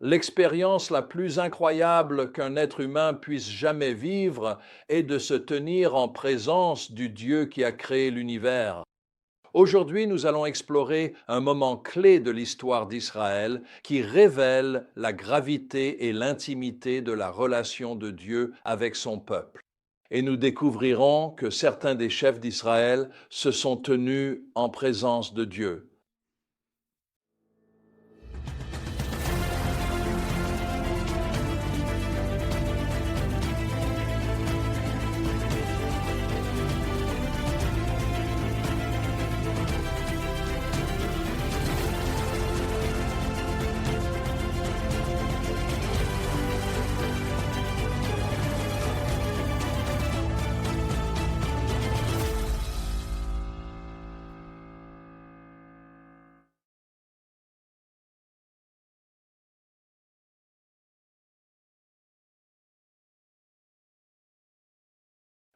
L'expérience la plus incroyable qu'un être humain puisse jamais vivre est de se tenir en présence du Dieu qui a créé l'univers. Aujourd'hui, nous allons explorer un moment clé de l'histoire d'Israël qui révèle la gravité et l'intimité de la relation de Dieu avec son peuple. Et nous découvrirons que certains des chefs d'Israël se sont tenus en présence de Dieu.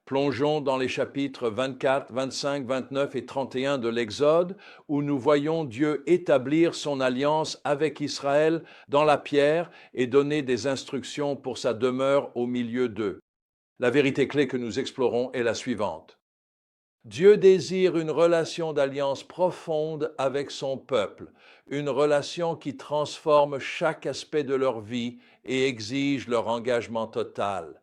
Plongeons dans les chapitres 24, 25, 29 et 31 de l'Exode, où nous voyons Dieu établir son alliance avec Israël dans la pierre et donner des instructions pour sa demeure au milieu d'eux. La vérité clé que nous explorons est la suivante. Dieu désire une relation d'alliance profonde avec son peuple, une relation qui transforme chaque aspect de leur vie et exige leur engagement total.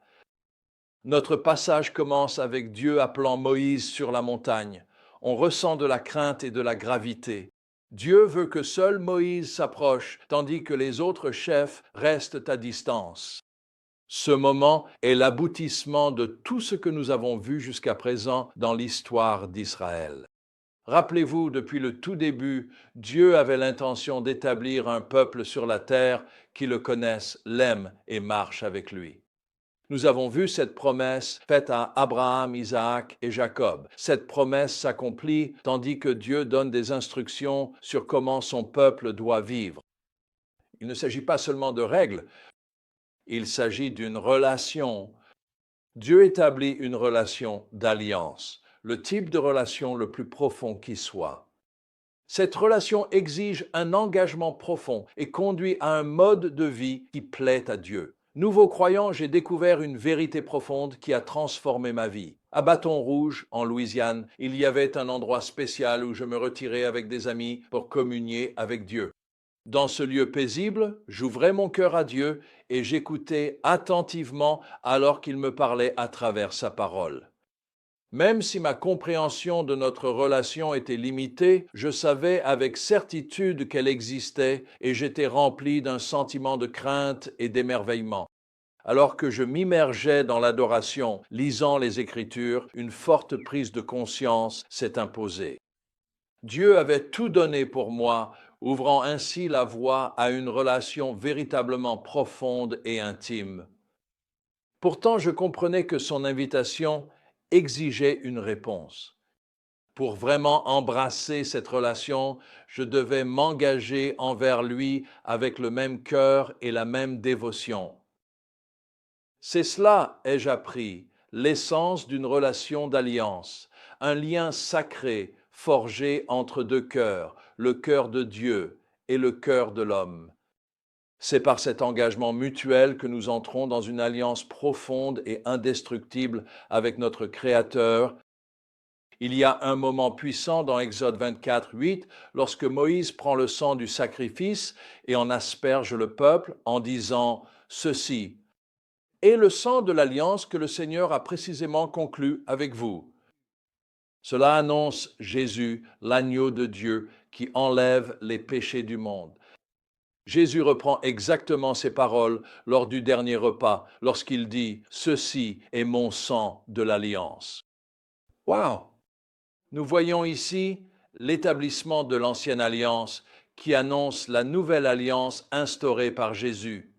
Notre passage commence avec Dieu appelant Moïse sur la montagne. On ressent de la crainte et de la gravité. Dieu veut que seul Moïse s'approche, tandis que les autres chefs restent à distance. Ce moment est l'aboutissement de tout ce que nous avons vu jusqu'à présent dans l'histoire d'Israël. Rappelez-vous, depuis le tout début, Dieu avait l'intention d'établir un peuple sur la terre qui le connaisse, l'aime et marche avec lui. Nous avons vu cette promesse faite à Abraham, Isaac et Jacob. Cette promesse s'accomplit tandis que Dieu donne des instructions sur comment son peuple doit vivre. Il ne s'agit pas seulement de règles, il s'agit d'une relation. Dieu établit une relation d'alliance, le type de relation le plus profond qui soit. Cette relation exige un engagement profond et conduit à un mode de vie qui plaît à Dieu. Nouveau croyant, j'ai découvert une vérité profonde qui a transformé ma vie. À Bâton Rouge, en Louisiane, il y avait un endroit spécial où je me retirais avec des amis pour communier avec Dieu. Dans ce lieu paisible, j'ouvrais mon cœur à Dieu et j'écoutais attentivement alors qu'il me parlait à travers sa parole. Même si ma compréhension de notre relation était limitée, je savais avec certitude qu'elle existait et j'étais rempli d'un sentiment de crainte et d'émerveillement. Alors que je m'immergeais dans l'adoration, lisant les Écritures, une forte prise de conscience s'est imposée. Dieu avait tout donné pour moi, ouvrant ainsi la voie à une relation véritablement profonde et intime. Pourtant, je comprenais que son invitation exigeait une réponse. Pour vraiment embrasser cette relation, je devais m'engager envers lui avec le même cœur et la même dévotion. C'est cela, ai-je appris, l'essence d'une relation d'alliance, un lien sacré forgé entre deux cœurs, le cœur de Dieu et le cœur de l'homme. C'est par cet engagement mutuel que nous entrons dans une alliance profonde et indestructible avec notre Créateur. Il y a un moment puissant dans Exode 24, 8, lorsque Moïse prend le sang du sacrifice et en asperge le peuple en disant ceci est le sang de l'alliance que le Seigneur a précisément conclu avec vous. Cela annonce Jésus, l'agneau de Dieu, qui enlève les péchés du monde. Jésus reprend exactement ces paroles lors du dernier repas, lorsqu'il dit « Ceci est mon sang de l'alliance ». Wow! Nous voyons ici l'établissement de l'ancienne alliance qui annonce la nouvelle alliance instaurée par Jésus.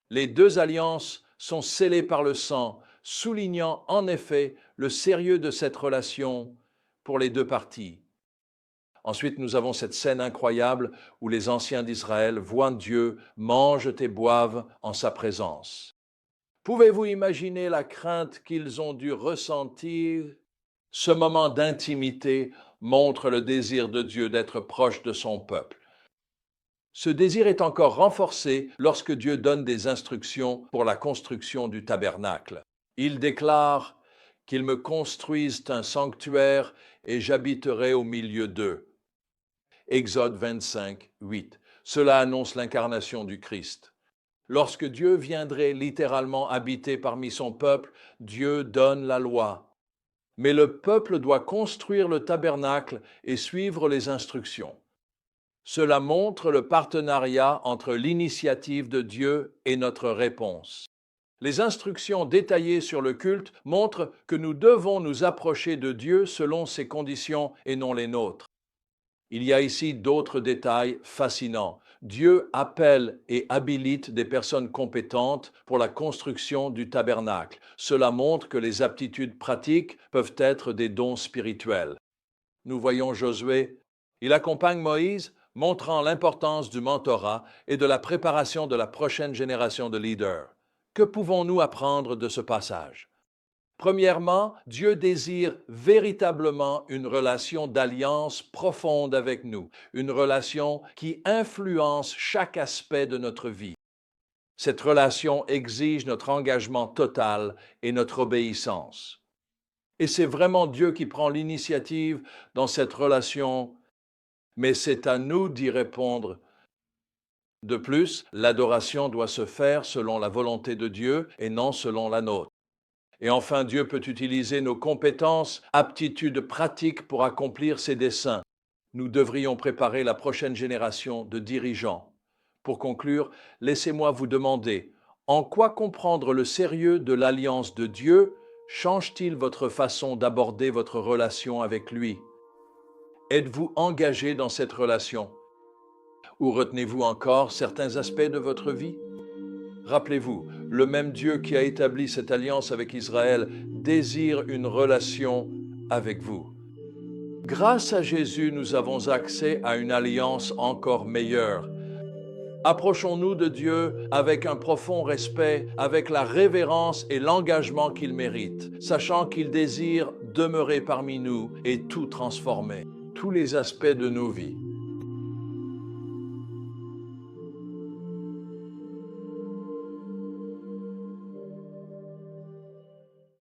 Les deux alliances sont scellées par le sang, soulignant en effet le sérieux de cette relation pour les deux parties. Ensuite, nous avons cette scène incroyable où les anciens d'Israël voient Dieu, mangent et boivent en sa présence. Pouvez-vous imaginer la crainte qu'ils ont dû ressentir? Ce moment d'intimité montre le désir de Dieu d'être proche de son peuple. Ce désir est encore renforcé lorsque Dieu donne des instructions pour la construction du tabernacle. Il déclare qu'ils me construisent un sanctuaire et j'habiterai au milieu d'eux. Exode 25, 8. Cela annonce l'incarnation du Christ. Lorsque Dieu viendrait littéralement habiter parmi son peuple, Dieu donne la loi. Mais le peuple doit construire le tabernacle et suivre les instructions. Cela montre le partenariat entre l'initiative de Dieu et notre réponse. Les instructions détaillées sur le culte montrent que nous devons nous approcher de Dieu selon ses conditions et non les nôtres. Il y a ici d'autres détails fascinants. Dieu appelle et habilite des personnes compétentes pour la construction du tabernacle. Cela montre que les aptitudes pratiques peuvent être des dons spirituels. Nous voyons Josué. Il accompagne Moïse, montrant l'importance du mentorat et de la préparation de la prochaine génération de leaders. Que pouvons-nous apprendre de ce passage? Premièrement, Dieu désire véritablement une relation d'alliance profonde avec nous, une relation qui influence chaque aspect de notre vie. Cette relation exige notre engagement total et notre obéissance. Et c'est vraiment Dieu qui prend l'initiative dans cette relation, mais c'est à nous d'y répondre. De plus, l'adoration doit se faire selon la volonté de Dieu et non selon la nôtre. Et enfin, Dieu peut utiliser nos compétences, aptitudes pratiques pour accomplir ses desseins. Nous devrions préparer la prochaine génération de dirigeants. Pour conclure, laissez-moi vous demander, en quoi comprendre le sérieux de l'alliance de Dieu change-t-il votre façon d'aborder votre relation avec lui? Êtes-vous engagé dans cette relation? Ou retenez-vous encore certains aspects de votre vie? Rappelez-vous, le même Dieu qui a établi cette alliance avec Israël désire une relation avec vous. Grâce à Jésus, nous avons accès à une alliance encore meilleure. Approchons-nous de Dieu avec un profond respect, avec la révérence et l'engagement qu'il mérite, sachant qu'il désire demeurer parmi nous et tout transformer, tous les aspects de nos vies.